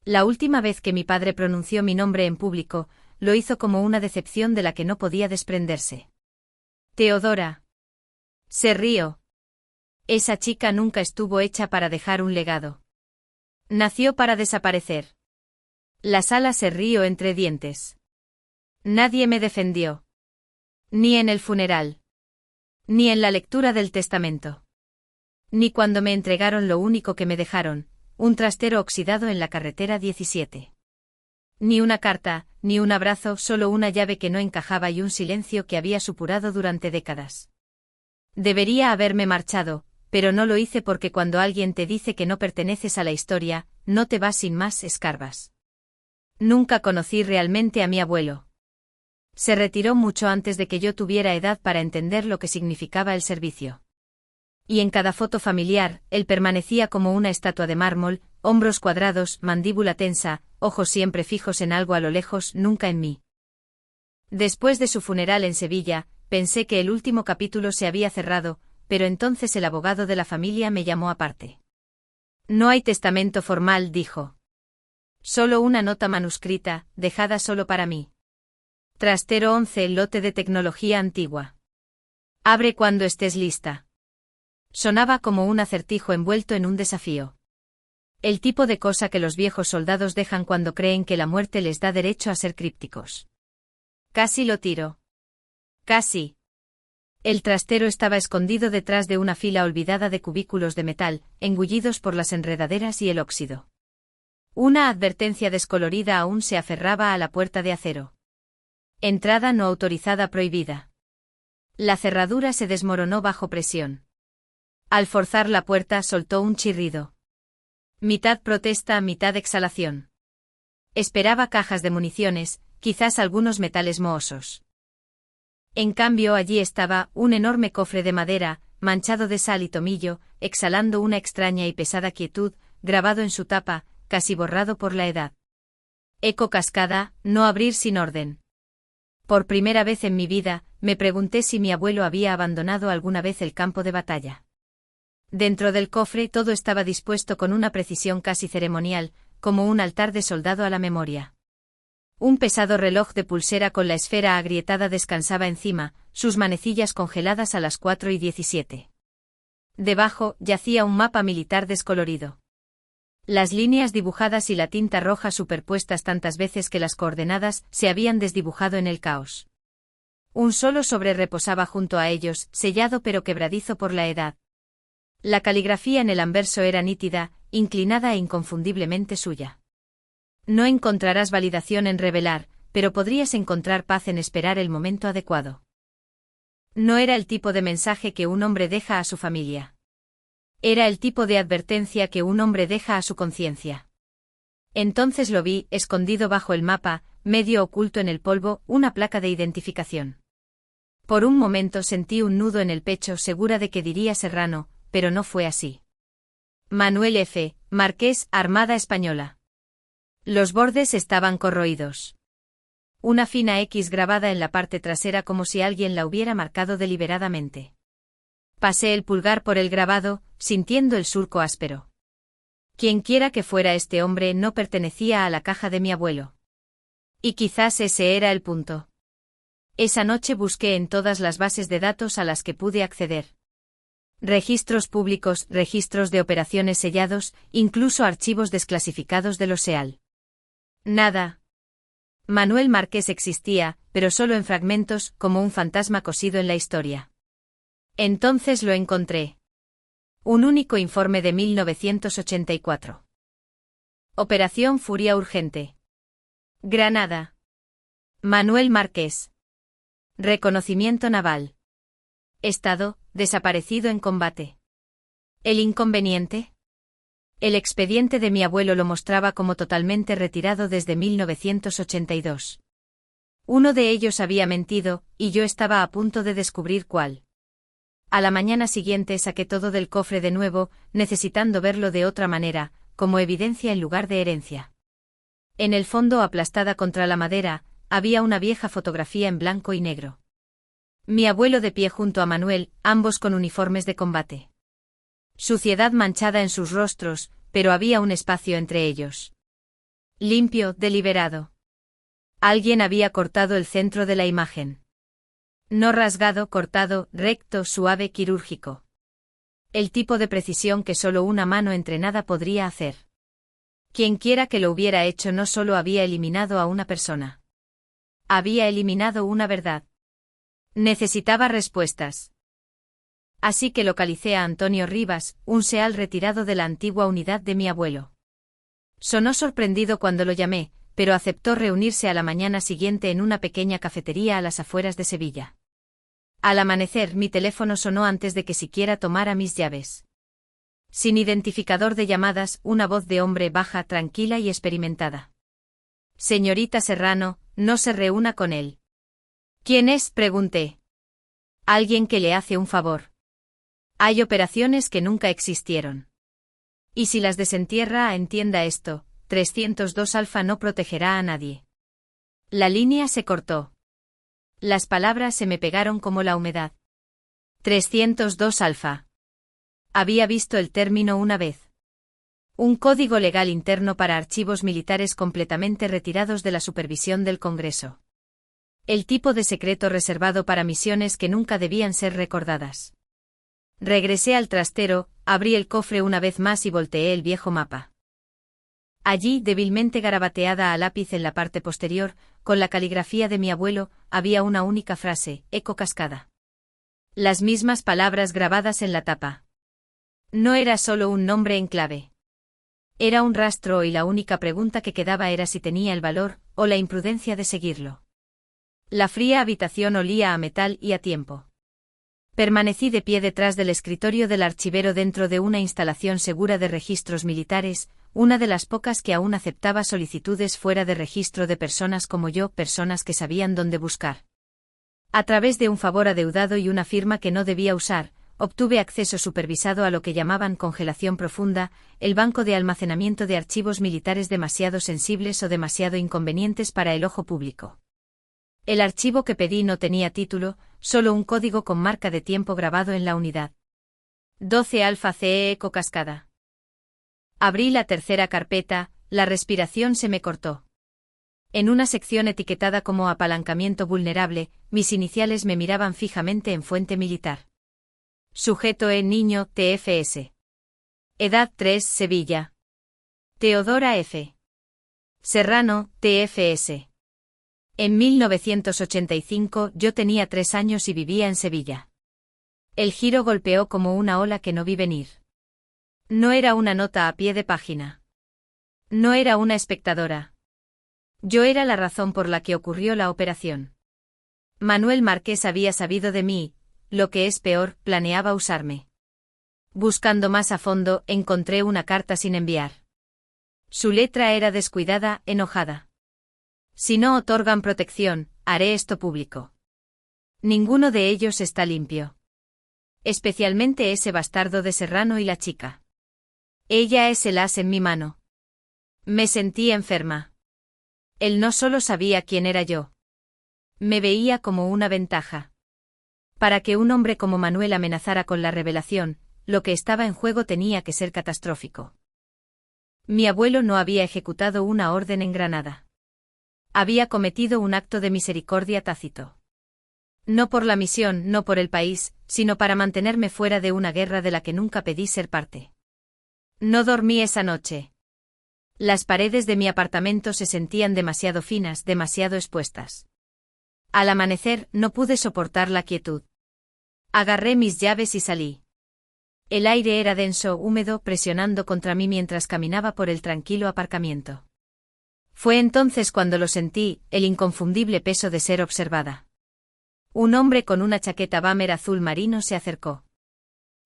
La última vez que mi padre pronunció mi nombre en público, lo hizo como una decepción de la que no podía desprenderse. Teodora. Se rió. Esa chica nunca estuvo hecha para dejar un legado. Nació para desaparecer. La Sala se rió entre dientes. Nadie me defendió. Ni en el funeral. Ni en la lectura del testamento. Ni cuando me entregaron lo único que me dejaron, un trastero oxidado en la carretera 17. Ni una carta, ni un abrazo, solo una llave que no encajaba y un silencio que había supurado durante décadas. Debería haberme marchado, pero no lo hice porque cuando alguien te dice que no perteneces a la historia, no te vas sin más, escarbas. Nunca conocí realmente a mi abuelo. Se retiró mucho antes de que yo tuviera edad para entender lo que significaba el servicio. Y en cada foto familiar, él permanecía como una estatua de mármol, hombros cuadrados, mandíbula tensa, ojos siempre fijos en algo a lo lejos, nunca en mí. Después de su funeral en Sevilla, pensé que el último capítulo se había cerrado, pero entonces el abogado de la familia me llamó aparte. No hay testamento formal, dijo. Solo una nota manuscrita, dejada solo para mí. Trastero 11, lote de tecnología antigua. Abre cuando estés lista. Sonaba como un acertijo envuelto en un desafío. El tipo de cosa que los viejos soldados dejan cuando creen que la muerte les da derecho a ser crípticos. Casi lo tiro. Casi. El trastero estaba escondido detrás de una fila olvidada de cubículos de metal, engullidos por las enredaderas y el óxido. Una advertencia descolorida aún se aferraba a la puerta de acero. Entrada no autorizada prohibida. La cerradura se desmoronó bajo presión. Al forzar la puerta soltó un chirrido. Mitad protesta, mitad exhalación. Esperaba cajas de municiones, quizás algunos metales mohosos. En cambio allí estaba un enorme cofre de madera, manchado de sal y tomillo, exhalando una extraña y pesada quietud, grabado en su tapa, casi borrado por la edad. Eco cascada, no abrir sin orden. Por primera vez en mi vida, me pregunté si mi abuelo había abandonado alguna vez el campo de batalla. Dentro del cofre todo estaba dispuesto con una precisión casi ceremonial, como un altar de soldado a la memoria. Un pesado reloj de pulsera con la esfera agrietada descansaba encima, sus manecillas congeladas a las 4:17. Debajo yacía un mapa militar descolorido. Las líneas dibujadas y la tinta roja superpuestas tantas veces que las coordenadas se habían desdibujado en el caos. Un solo sobre reposaba junto a ellos, sellado pero quebradizo por la edad. La caligrafía en el anverso era nítida, inclinada e inconfundiblemente suya. No encontrarás validación en revelar, pero podrías encontrar paz en esperar el momento adecuado. No era el tipo de mensaje que un hombre deja a su familia. Era el tipo de advertencia que un hombre deja a su conciencia. Entonces lo vi, escondido bajo el mapa, medio oculto en el polvo, una placa de identificación. Por un momento sentí un nudo en el pecho, segura de que diría Serrano, pero no fue así. Manuel F., Marqués, Armada Española. Los bordes estaban corroídos. Una fina X grabada en la parte trasera como si alguien la hubiera marcado deliberadamente. Pasé el pulgar por el grabado, sintiendo el surco áspero. Quienquiera que fuera este hombre no pertenecía a la caja de mi abuelo. Y quizás ese era el punto. Esa noche busqué en todas las bases de datos a las que pude acceder. Registros públicos, registros de operaciones sellados, incluso archivos desclasificados del OSEAL. Nada. Manuel Márquez existía, pero solo en fragmentos, como un fantasma cosido en la historia. Entonces lo encontré. Un único informe de 1984. Operación Furia Urgente. Granada. Manuel Márquez. Reconocimiento naval. Estado, desaparecido en combate. ¿El inconveniente? El expediente de mi abuelo lo mostraba como totalmente retirado desde 1982. Uno de ellos había mentido, y yo estaba a punto de descubrir cuál. A la mañana siguiente saqué todo del cofre de nuevo, necesitando verlo de otra manera, como evidencia en lugar de herencia. En el fondo, aplastada contra la madera, había una vieja fotografía en blanco y negro. Mi abuelo de pie junto a Manuel, ambos con uniformes de combate. Suciedad manchada en sus rostros, pero había un espacio entre ellos. Limpio, deliberado. Alguien había cortado el centro de la imagen. No rasgado, cortado, recto, suave, quirúrgico. El tipo de precisión que solo una mano entrenada podría hacer. Quienquiera que lo hubiera hecho no solo había eliminado a una persona. Había eliminado una verdad. Necesitaba respuestas. Así que localicé a Antonio Rivas, un SEAL retirado de la antigua unidad de mi abuelo. Sonó sorprendido cuando lo llamé, pero aceptó reunirse a la mañana siguiente en una pequeña cafetería a las afueras de Sevilla. Al amanecer mi teléfono sonó antes de que siquiera tomara mis llaves. Sin identificador de llamadas, una voz de hombre baja, tranquila y experimentada. Señorita Serrano, no se reúna con él. ¿Quién es?, pregunté. Alguien que le hace un favor. Hay operaciones que nunca existieron. Y si las desentierra, entienda esto, 302 Alfa no protegerá a nadie. La línea se cortó. Las palabras se me pegaron como la humedad. 302 Alfa. Había visto el término una vez. Un código legal interno para archivos militares completamente retirados de la supervisión del Congreso. El tipo de secreto reservado para misiones que nunca debían ser recordadas. Regresé al trastero, abrí el cofre una vez más y volteé el viejo mapa. Allí, débilmente garabateada a lápiz en la parte posterior, con la caligrafía de mi abuelo, había una única frase: Eco Cascada. Las mismas palabras grabadas en la tapa. No era solo un nombre en clave. Era un rastro y la única pregunta que quedaba era si tenía el valor, o la imprudencia de seguirlo. La fría habitación olía a metal y a tiempo. Permanecí de pie detrás del escritorio del archivero dentro de una instalación segura de registros militares, una de las pocas que aún aceptaba solicitudes fuera de registro de personas como yo, personas que sabían dónde buscar. A través de un favor adeudado y una firma que no debía usar, obtuve acceso supervisado a lo que llamaban congelación profunda, el banco de almacenamiento de archivos militares demasiado sensibles o demasiado inconvenientes para el ojo público. El archivo que pedí no tenía título, solo un código con marca de tiempo grabado en la unidad. 12 Alfa CE Eco Cascada. Abrí la tercera carpeta, la respiración se me cortó. En una sección etiquetada como apalancamiento vulnerable, mis iniciales me miraban fijamente en fuente militar. Sujeto niño, TFS. Edad 3, Sevilla. Teodora F. Serrano, TFS. En 1985 yo tenía 3 años y vivía en Sevilla. El giro golpeó como una ola que no vi venir. No era una nota a pie de página. No era una espectadora. Yo era la razón por la que ocurrió la operación. Manuel Márquez había sabido de mí, lo que es peor, planeaba usarme. Buscando más a fondo, encontré una carta sin enviar. Su letra era descuidada, enojada. Si no otorgan protección, haré esto público. Ninguno de ellos está limpio. Especialmente ese bastardo de Serrano y la chica. Ella es el as en mi mano. Me sentí enferma. Él no solo sabía quién era yo. Me veía como una ventaja. Para que un hombre como Manuel amenazara con la revelación, lo que estaba en juego tenía que ser catastrófico. Mi abuelo no había ejecutado una orden en Granada. Había cometido un acto de misericordia tácito. No por la misión, no por el país, sino para mantenerme fuera de una guerra de la que nunca pedí ser parte. No dormí esa noche. Las paredes de mi apartamento se sentían demasiado finas, demasiado expuestas. Al amanecer, no pude soportar la quietud. Agarré mis llaves y salí. El aire era denso, húmedo, presionando contra mí mientras caminaba por el tranquilo aparcamiento. Fue entonces cuando lo sentí, el inconfundible peso de ser observada. Un hombre con una chaqueta Bammer azul marino se acercó.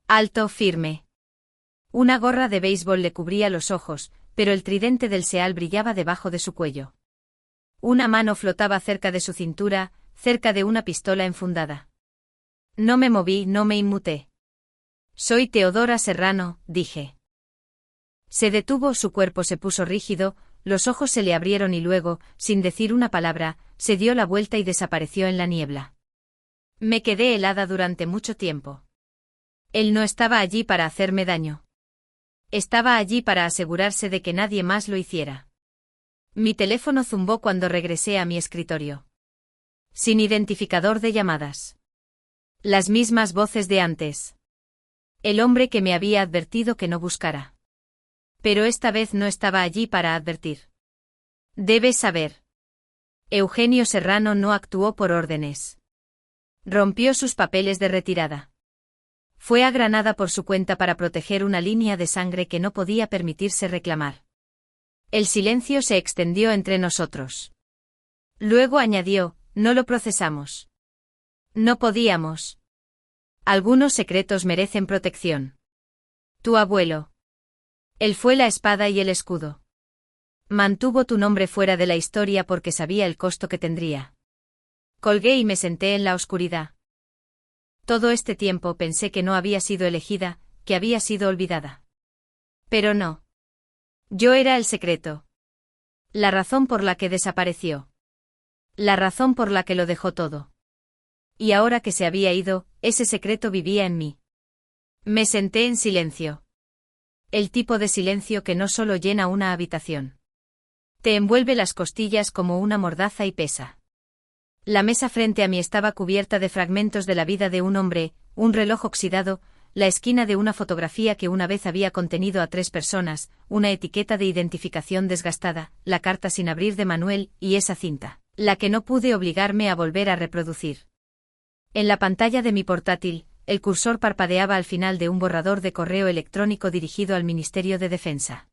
Alto, firme. Una gorra de béisbol le cubría los ojos, pero el tridente del SEAL brillaba debajo de su cuello. Una mano flotaba cerca de su cintura, cerca de una pistola enfundada. No me moví, no me inmuté. Soy Teodora Serrano, dije. Se detuvo, su cuerpo se puso rígido, los ojos se le abrieron y luego, sin decir una palabra, se dio la vuelta y desapareció en la niebla. Me quedé helada durante mucho tiempo. Él no estaba allí para hacerme daño. Estaba allí para asegurarse de que nadie más lo hiciera. Mi teléfono zumbó cuando regresé a mi escritorio. Sin identificador de llamadas. Las mismas voces de antes. El hombre que me había advertido que no buscara. Pero esta vez no estaba allí para advertir. Debes saber. Eugenio Serrano no actuó por órdenes. Rompió sus papeles de retirada. Fue a Granada por su cuenta para proteger una línea de sangre que no podía permitirse reclamar. El silencio se extendió entre nosotros. Luego añadió, no lo procesamos. No podíamos. Algunos secretos merecen protección. Tu abuelo. Él fue la espada y el escudo. Mantuvo tu nombre fuera de la historia porque sabía el costo que tendría. Colgué y me senté en la oscuridad. Todo este tiempo pensé que no había sido elegida, que había sido olvidada. Pero no. Yo era el secreto. La razón por la que desapareció. La razón por la que lo dejó todo. Y ahora que se había ido, ese secreto vivía en mí. Me senté en silencio. El tipo de silencio que no solo llena una habitación. Te envuelve las costillas como una mordaza y pesa. La mesa frente a mí estaba cubierta de fragmentos de la vida de un hombre, un reloj oxidado, la esquina de una fotografía que una vez había contenido a 3 personas, una etiqueta de identificación desgastada, la carta sin abrir de Manuel y esa cinta, la que no pude obligarme a volver a reproducir. En la pantalla de mi portátil, el cursor parpadeaba al final de un borrador de correo electrónico dirigido al Ministerio de Defensa.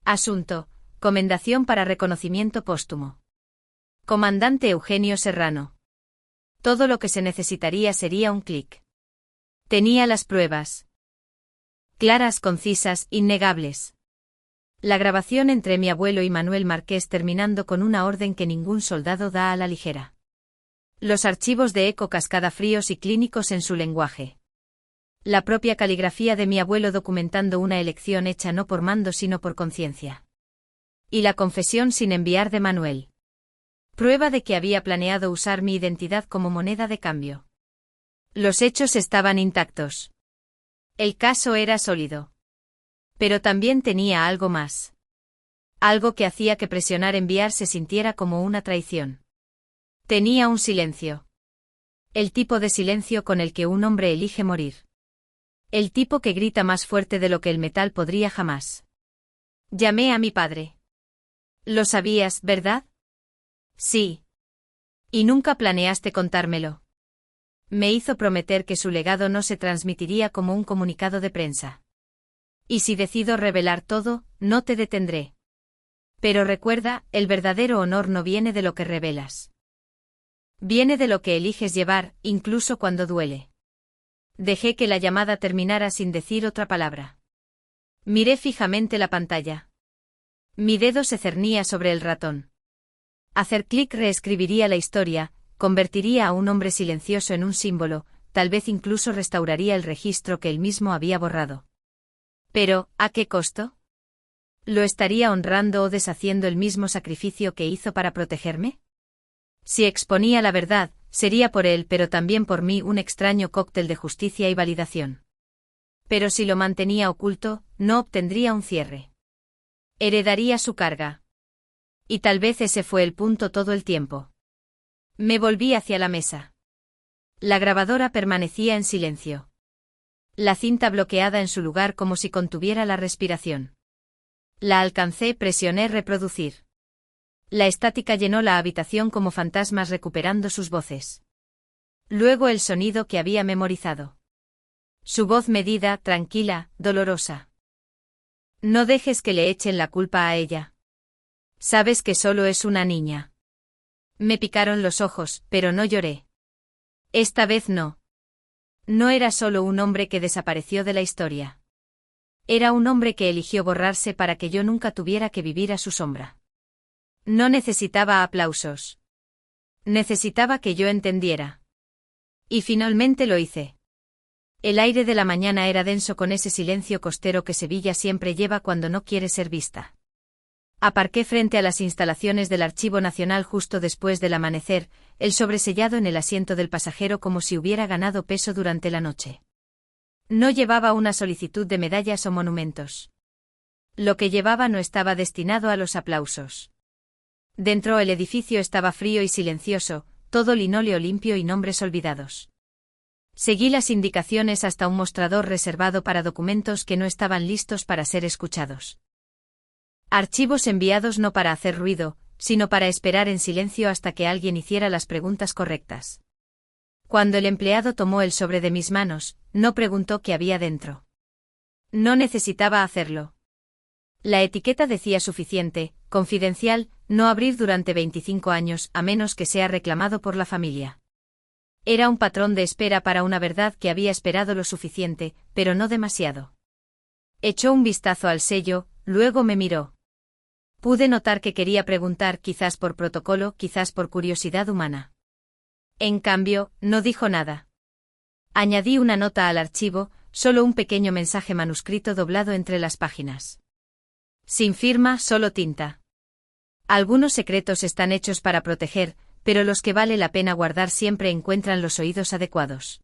Asunto: Comendación para reconocimiento póstumo. Comandante Eugenio Serrano. Todo lo que se necesitaría sería un clic. Tenía las pruebas. Claras, concisas, innegables. La grabación entre mi abuelo y Manuel Marqués terminando con una orden que ningún soldado da a la ligera. Los archivos de Eco Cascada fríos y clínicos en su lenguaje. La propia caligrafía de mi abuelo documentando una elección hecha no por mando sino por conciencia. Y la confesión sin enviar de Manuel. Prueba de que había planeado usar mi identidad como moneda de cambio. Los hechos estaban intactos. El caso era sólido. Pero también tenía algo más. Algo que hacía que presionar enviar se sintiera como una traición. Tenía un silencio. El tipo de silencio con el que un hombre elige morir. El tipo que grita más fuerte de lo que el metal podría jamás. Llamé a mi padre. Lo sabías, ¿verdad? Sí. Y nunca planeaste contármelo. Me hizo prometer que su legado no se transmitiría como un comunicado de prensa. Y si decido revelar todo, no te detendré. Pero recuerda, el verdadero honor no viene de lo que revelas. Viene de lo que eliges llevar, incluso cuando duele. Dejé que la llamada terminara sin decir otra palabra. Miré fijamente la pantalla. Mi dedo se cernía sobre el ratón. Hacer clic reescribiría la historia, convertiría a un hombre silencioso en un símbolo, tal vez incluso restauraría el registro que él mismo había borrado. Pero, ¿a qué costo? ¿Lo estaría honrando o deshaciendo el mismo sacrificio que hizo para protegerme? Si exponía la verdad, sería por él pero también por mí un extraño cóctel de justicia y validación. Pero si lo mantenía oculto, no obtendría un cierre. Heredaría su carga. Y tal vez ese fue el punto todo el tiempo. Me volví hacia la mesa. La grabadora permanecía en silencio. La cinta bloqueada en su lugar como si contuviera la respiración. La alcancé, presioné reproducir. La estática llenó la habitación como fantasmas recuperando sus voces. Luego el sonido que había memorizado. Su voz medida, tranquila, dolorosa. No dejes que le echen la culpa a ella. Sabes que solo es una niña. Me picaron los ojos, pero no lloré. Esta vez no. No era solo un hombre que desapareció de la historia. Era un hombre que eligió borrarse para que yo nunca tuviera que vivir a su sombra. No necesitaba aplausos. Necesitaba que yo entendiera. Y finalmente lo hice. El aire de la mañana era denso con ese silencio costero que Sevilla siempre lleva cuando no quiere ser vista. Aparqué frente a las instalaciones del Archivo Nacional justo después del amanecer, el sobresellado en el asiento del pasajero como si hubiera ganado peso durante la noche. No llevaba una solicitud de medallas o monumentos. Lo que llevaba no estaba destinado a los aplausos. Dentro el edificio estaba frío y silencioso, todo linóleo limpio y nombres olvidados. Seguí las indicaciones hasta un mostrador reservado para documentos que no estaban listos para ser escuchados. Archivos enviados no para hacer ruido, sino para esperar en silencio hasta que alguien hiciera las preguntas correctas. Cuando el empleado tomó el sobre de mis manos, no preguntó qué había dentro. No necesitaba hacerlo. La etiqueta decía suficiente, confidencial, no abrir durante 25 años, a menos que sea reclamado por la familia. Era un patrón de espera para una verdad que había esperado lo suficiente, pero no demasiado. Echó un vistazo al sello, luego me miró. Pude notar que quería preguntar, quizás por protocolo, quizás por curiosidad humana. En cambio, no dijo nada. Añadí una nota al archivo, solo un pequeño mensaje manuscrito doblado entre las páginas. Sin firma, solo tinta. Algunos secretos están hechos para proteger, pero los que vale la pena guardar siempre encuentran los oídos adecuados.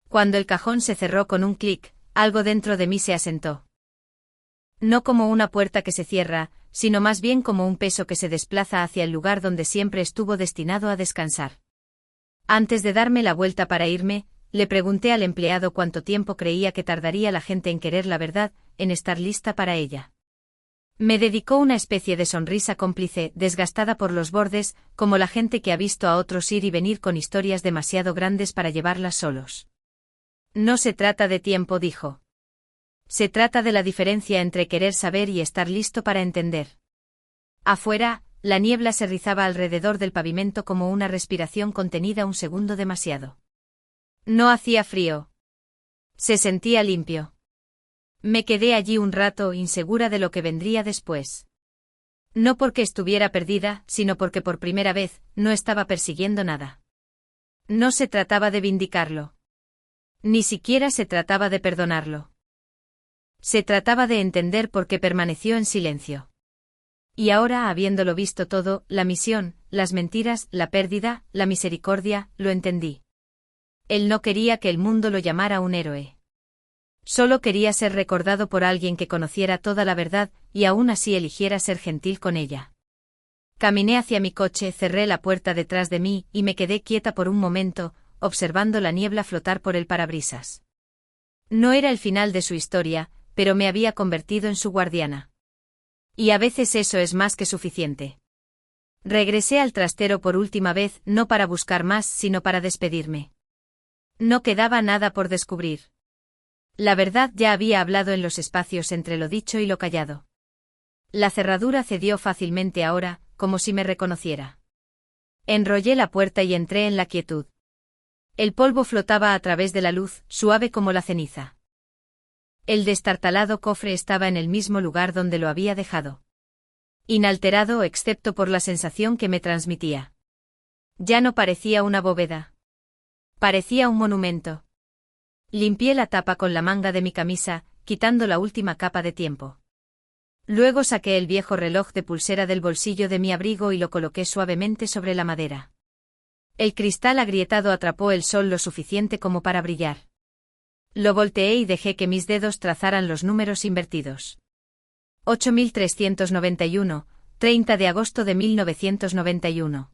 Cuando el cajón se cerró con un clic, algo dentro de mí se asentó. No como una puerta que se cierra, sino más bien como un peso que se desplaza hacia el lugar donde siempre estuvo destinado a descansar. Antes de darme la vuelta para irme, le pregunté al empleado cuánto tiempo creía que tardaría la gente en querer la verdad, en estar lista para ella. Me dedicó una especie de sonrisa cómplice, desgastada por los bordes, como la gente que ha visto a otros ir y venir con historias demasiado grandes para llevarlas solos. No se trata de tiempo, dijo. Se trata de la diferencia entre querer saber y estar listo para entender. Afuera, la niebla se rizaba alrededor del pavimento como una respiración contenida un segundo demasiado. No hacía frío. Se sentía limpio. Me quedé allí un rato, insegura de lo que vendría después. No porque estuviera perdida, sino porque por primera vez, no estaba persiguiendo nada. No se trataba de vindicarlo. Ni siquiera se trataba de perdonarlo. Se trataba de entender por qué permaneció en silencio. Y ahora, habiéndolo visto todo, la misión, las mentiras, la pérdida, la misericordia, lo entendí. Él no quería que el mundo lo llamara un héroe. Solo quería ser recordado por alguien que conociera toda la verdad, y aún así eligiera ser gentil con ella. Caminé hacia mi coche, cerré la puerta detrás de mí, y me quedé quieta por un momento, observando la niebla flotar por el parabrisas. No era el final de su historia, pero me había convertido en su guardiana. Y a veces eso es más que suficiente. Regresé al trastero por última vez, no para buscar más, sino para despedirme. No quedaba nada por descubrir. La verdad ya había hablado en los espacios entre lo dicho y lo callado. La cerradura cedió fácilmente ahora, como si me reconociera. Enrollé la puerta y entré en la quietud. El polvo flotaba a través de la luz, suave como la ceniza. El destartalado cofre estaba en el mismo lugar donde lo había dejado. Inalterado excepto por la sensación que me transmitía. Ya no parecía una bóveda. Parecía un monumento. Limpié la tapa con la manga de mi camisa, quitando la última capa de tiempo. Luego saqué el viejo reloj de pulsera del bolsillo de mi abrigo y lo coloqué suavemente sobre la madera. El cristal agrietado atrapó el sol lo suficiente como para brillar. Lo volteé y dejé que mis dedos trazaran los números invertidos. 8391, 30 de agosto de 1991.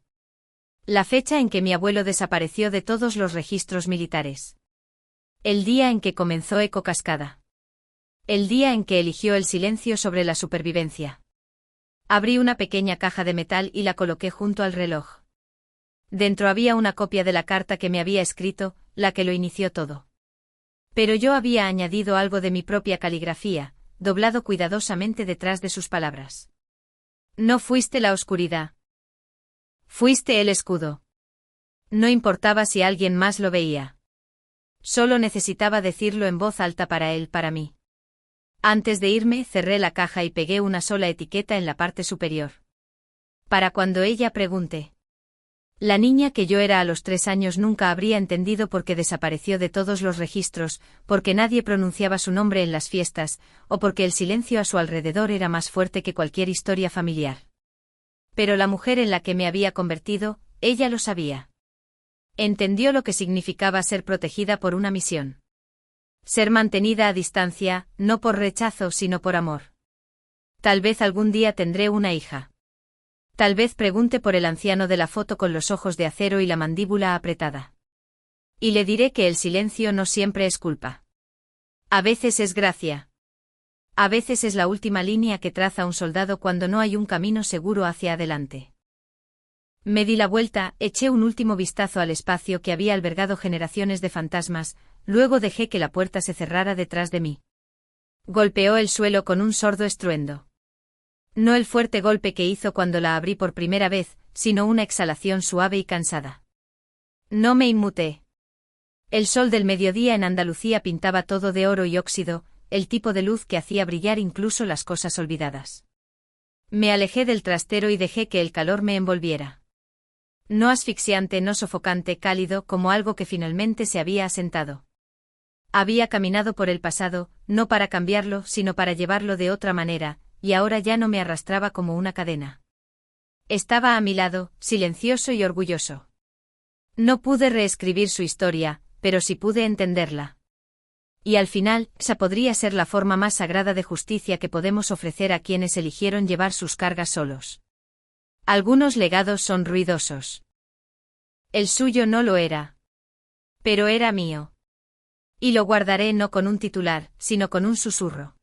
La fecha en que mi abuelo desapareció de todos los registros militares. El día en que comenzó Eco Cascada. El día en que eligió el silencio sobre la supervivencia. Abrí una pequeña caja de metal y la coloqué junto al reloj. Dentro había una copia de la carta que me había escrito, la que lo inició todo. Pero yo había añadido algo de mi propia caligrafía, doblado cuidadosamente detrás de sus palabras. No fuiste la oscuridad. Fuiste el escudo. No importaba si alguien más lo veía. Solo necesitaba decirlo en voz alta para él, para mí. Antes de irme, cerré la caja y pegué una sola etiqueta en la parte superior. Para cuando ella pregunte. La niña que yo era a los 3 años nunca habría entendido por qué desapareció de todos los registros, porque nadie pronunciaba su nombre en las fiestas, o porque el silencio a su alrededor era más fuerte que cualquier historia familiar. Pero la mujer en la que me había convertido, ella lo sabía. Entendió lo que significaba ser protegida por una misión. Ser mantenida a distancia, no por rechazo sino por amor. Tal vez algún día tendré una hija. Tal vez pregunte por el anciano de la foto con los ojos de acero y la mandíbula apretada. Y le diré que el silencio no siempre es culpa. A veces es gracia. A veces es la última línea que traza un soldado cuando no hay un camino seguro hacia adelante. Me di la vuelta, eché un último vistazo al espacio que había albergado generaciones de fantasmas, luego dejé que la puerta se cerrara detrás de mí. Golpeó el suelo con un sordo estruendo. No el fuerte golpe que hizo cuando la abrí por primera vez, sino una exhalación suave y cansada. No me inmuté. El sol del mediodía en Andalucía pintaba todo de oro y óxido, el tipo de luz que hacía brillar incluso las cosas olvidadas. Me alejé del trastero y dejé que el calor me envolviera. No asfixiante, no sofocante, cálido, como algo que finalmente se había asentado. Había caminado por el pasado, no para cambiarlo, sino para llevarlo de otra manera, y ahora ya no me arrastraba como una cadena. Estaba a mi lado, silencioso y orgulloso. No pude reescribir su historia, pero sí pude entenderla. Y al final, esa podría ser la forma más sagrada de justicia que podemos ofrecer a quienes eligieron llevar sus cargas solos. Algunos legados son ruidosos. El suyo no lo era. Pero era mío. Y lo guardaré no con un titular, sino con un susurro.